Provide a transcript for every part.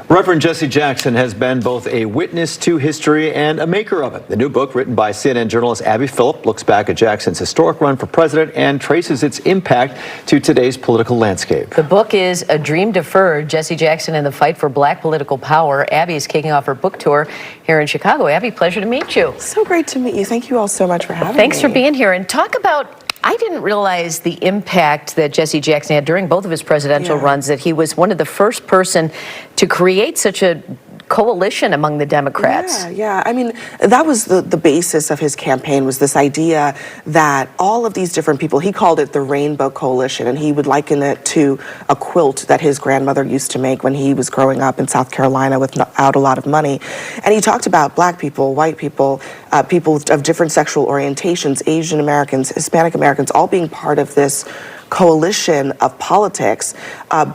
Reverend Jesse Jackson has been both a witness to history and a maker of it. The new book, written by CNN journalist Abby Phillip, looks back at Jackson's historic run for president and traces its impact to today's political landscape. The book is A Dream Deferred, Jesse Jackson and the Fight for Black Political Power. Abby is kicking off her book tour here in Chicago. Abby, pleasure to meet you. So great to meet you. Thank you all so much for having me. Thanks for being here. And talk about, I didn't realize the impact that Jesse Jackson had during both of his presidential runs, that he was one of the first person to create such a coalition among the Democrats. Yeah. I mean, that was the basis of his campaign, was this idea that all of these different people, he called it the Rainbow Coalition, and he would liken it to a quilt that his grandmother used to make when he was growing up in South Carolina without a lot of money. And he talked about black people, white people, people of different sexual orientations, Asian Americans, Hispanic Americans, all being part of this coalition of politics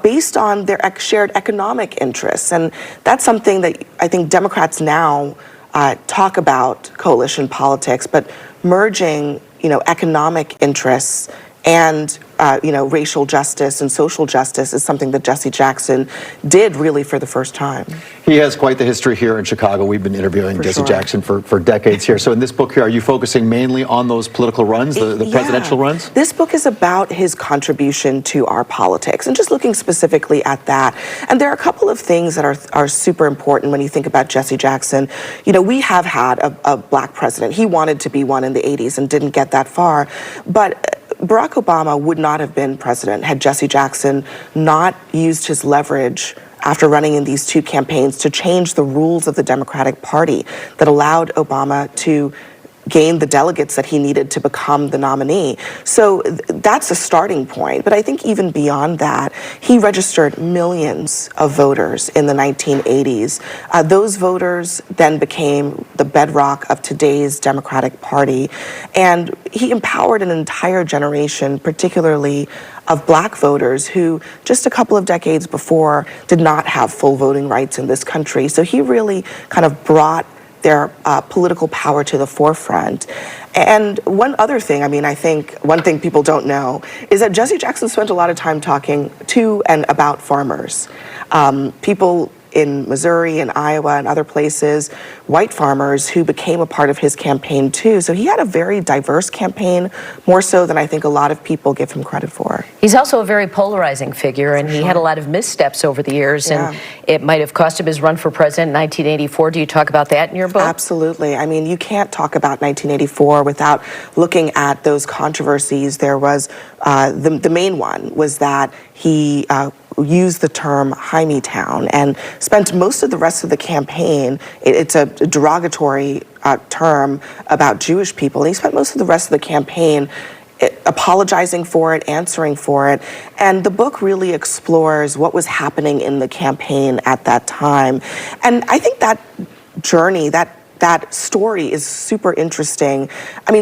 based on their shared economic interests. And that's something that I think Democrats now talk about, coalition politics, but merging, economic interests and racial justice and social justice is something that Jesse Jackson did really for the first time. He has quite the history here in Chicago. We've been interviewing Jesse Jackson for decades here. So in this book here, are you focusing mainly on those political runs, the presidential runs? This book is about his contribution to our politics and just looking specifically at that. And there are a couple of things that are super important when you think about Jesse Jackson. We have had a black president. He wanted to be one in the 80s and didn't get that far. But Barack Obama would not have been president had Jesse Jackson not used his leverage after running in these two campaigns to change the rules of the Democratic Party that allowed Obama to gain the delegates that he needed to become the nominee. So that's a starting point. But I think even beyond that, he registered millions of voters in the 1980s. Those voters then became the bedrock of today's Democratic Party. And he empowered an entire generation, particularly of black voters who just a couple of decades before did not have full voting rights in this country. So he really kind of brought their political power to the forefront. And one other thing, I think one thing people don't know is that Jesse Jackson spent a lot of time talking to and about farmers. People in Missouri and Iowa and other places, white farmers who became a part of his campaign too. So he had a very diverse campaign, more so than I think a lot of people give him credit for. He's also a very polarizing figure, and he had a lot of missteps over the years, and it might have cost him his run for president in 1984. Do you talk about that in your book? Absolutely. You can't talk about 1984 without looking at those controversies. There was, the main one was that he used the term Hymietown and spent most of the rest of the campaign, it's a derogatory term about Jewish people, and he spent most of the rest of the campaign apologizing for it, answering for it. And the book really explores what was happening in the campaign at that time. And I think that journey, that story is super interesting.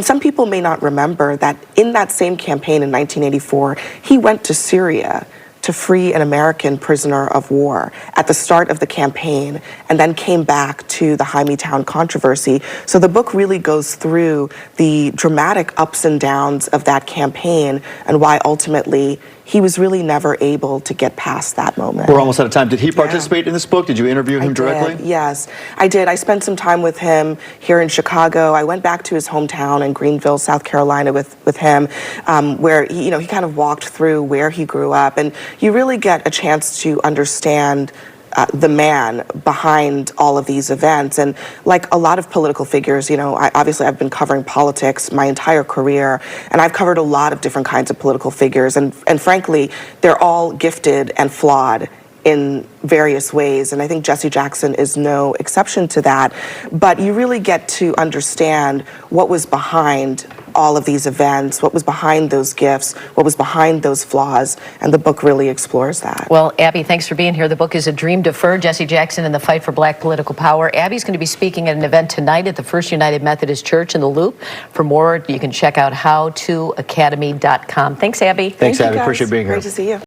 Some people may not remember that in that same campaign in 1984, he went to Syria to free an American prisoner of war at the start of the campaign, and then came back to the Hymietown controversy. So the book really goes through the dramatic ups and downs of that campaign and why ultimately he was really never able to get past that moment. We're almost out of time. Did he participate in this book? Did you interview him directly? Yes, I did. I spent some time with him here in Chicago. I went back to his hometown in Greenville, South Carolina with him, where he kind of walked through where he grew up, and you really get a chance to understand the man behind all of these events. And like a lot of political figures, obviously I've been covering politics my entire career, and I've covered a lot of different kinds of political figures, and frankly, they're all gifted and flawed in various ways, and I think Jesse Jackson is no exception to that. But you really get to understand what was behind all of these events, what was behind those gifts, what was behind those flaws, and the book really explores that. Well, Abby, thanks for being here. The book is A Dream Deferred, Jesse Jackson and the Fight for Black Political Power. Abby's going to be speaking at an event tonight at the First United Methodist Church in the Loop. For more, you can check out howtoacademy.com. Thanks, Abby. Thanks, Abby. Appreciate being here. Great to see you.